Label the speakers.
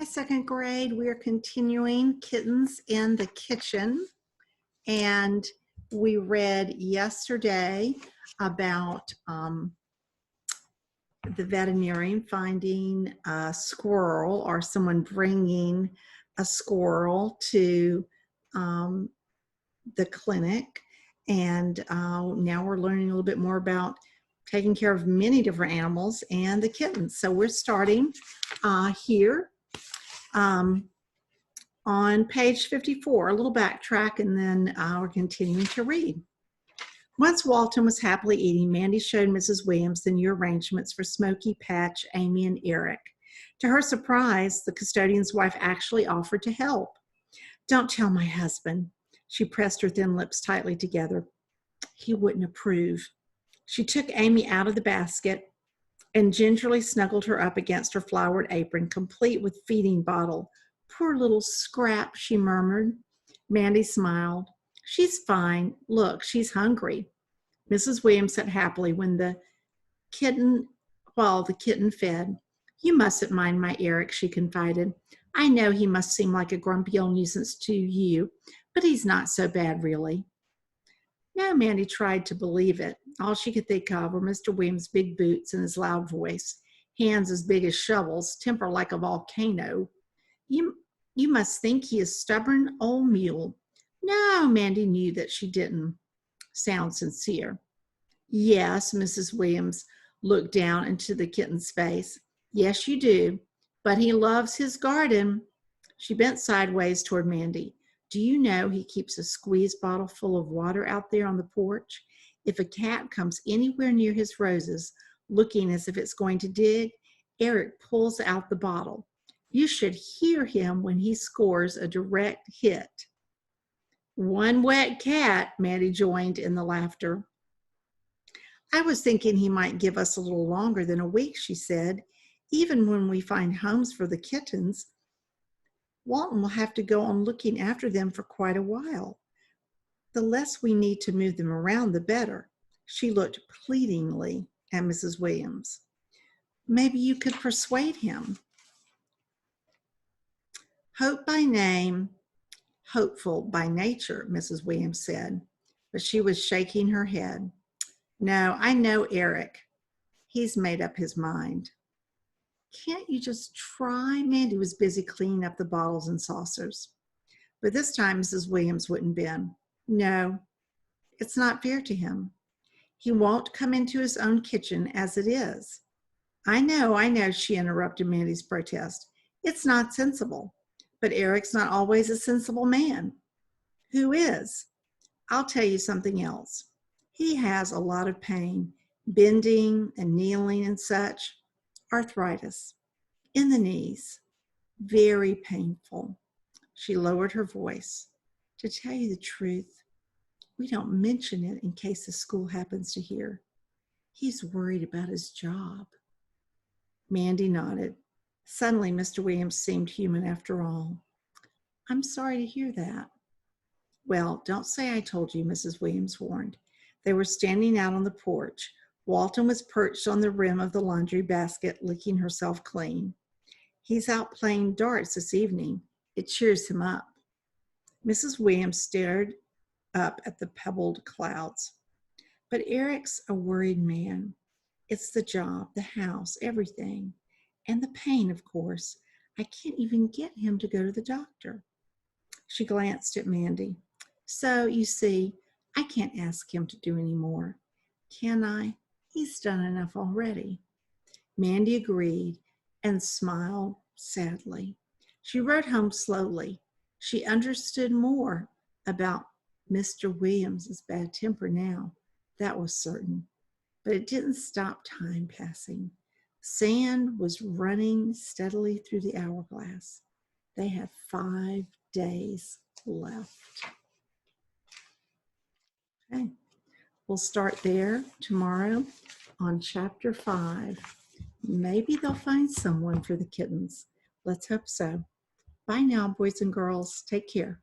Speaker 1: Hi, second grade. We are continuing Kittens in the Kitchen. And we read yesterday about the veterinarian finding a squirrel or someone bringing a squirrel to the clinic. And now we're learning a little bit more about taking care of many different animals and the kittens. So we're starting here. On page 54, a little backtrack, and then we're continuing to read. Once Walton was happily eating, Mandy showed Mrs. Williams the new arrangements for Smokey, Patch, Amy, and Eric. To her surprise, the custodian's wife actually offered to help. "Don't tell my husband." She pressed her thin lips tightly together. "He wouldn't approve." She took Amy out of the basket and gingerly snuggled her up against her flowered apron, complete with feeding bottle. "Poor little Scrap," she murmured. Mandy smiled. "She's fine. Look, she's hungry." Mrs. Williams sat happily while the kitten fed. "You mustn't mind my Eric," she confided. "I know he must seem like a grumpy old nuisance to you, but he's not so bad, really." No, Mandy tried to believe it. All she could think of were Mr. Williams' big boots and his loud voice, hands as big as shovels, temper like a volcano. You must think he is stubborn old mule." No, Mandy knew that she didn't sound sincere. "Yes," Mrs. Williams looked down into the kitten's face. "Yes, you do. But he loves his garden." She bent sideways toward Mandy. "Do you know he keeps a squeeze bottle full of water out there on the porch? If a cat comes anywhere near his roses, looking as if it's going to dig, Eric pulls out the bottle. You should hear him when he scores a direct hit." "One wet cat," Mandy joined in the laughter. "I was thinking he might give us a little longer than a week," she said. "Even when we find homes for the kittens, Walton will have to go on looking after them for quite a while. The less we need to move them around, the better." She looked pleadingly at Mrs. Williams. "Maybe you could persuade him." "Hope by name, hopeful by nature," Mrs. Williams said, but she was shaking her head. "No, I know Eric. He's made up his mind." "Can't you just try?" Mandy was busy cleaning up the bottles and saucers. But this time Mrs. Williams wouldn't bend. "No, it's not fair to him. He won't come into his own kitchen as it is." I know," she interrupted Mandy's protest. "It's not sensible. But Eric's not always a sensible man." "Who is?" "I'll tell you something else. He has a lot of pain, bending and kneeling and such. Arthritis in the knees. Very painful." She lowered her voice. "To tell you the truth, we don't mention it in case the school happens to hear. He's worried about his job." Mandy nodded. Suddenly, Mr. Williams seemed human after all. "I'm sorry to hear that." "Well, don't say I told you," Mrs. Williams warned. They were standing out on the porch. Walton was perched on the rim of the laundry basket, licking herself clean. "He's out playing darts this evening. It cheers him up." Mrs. Williams stared up at the pebbled clouds. "But Eric's a worried man. It's the job, the house, everything. And the pain, of course. I can't even get him to go to the doctor." She glanced at Mandy. "So, you see, I can't ask him to do any more. Can I? He's done enough already." Mandy agreed and smiled sadly. She rode home slowly. She understood more about Mr. Williams's bad temper now. That was certain. But it didn't stop time passing. Sand was running steadily through the hourglass. They had 5 days left. Okay, we'll start there tomorrow on chapter 5. Maybe they'll find someone for the kittens. Let's hope so. Bye now, boys and girls. Take care.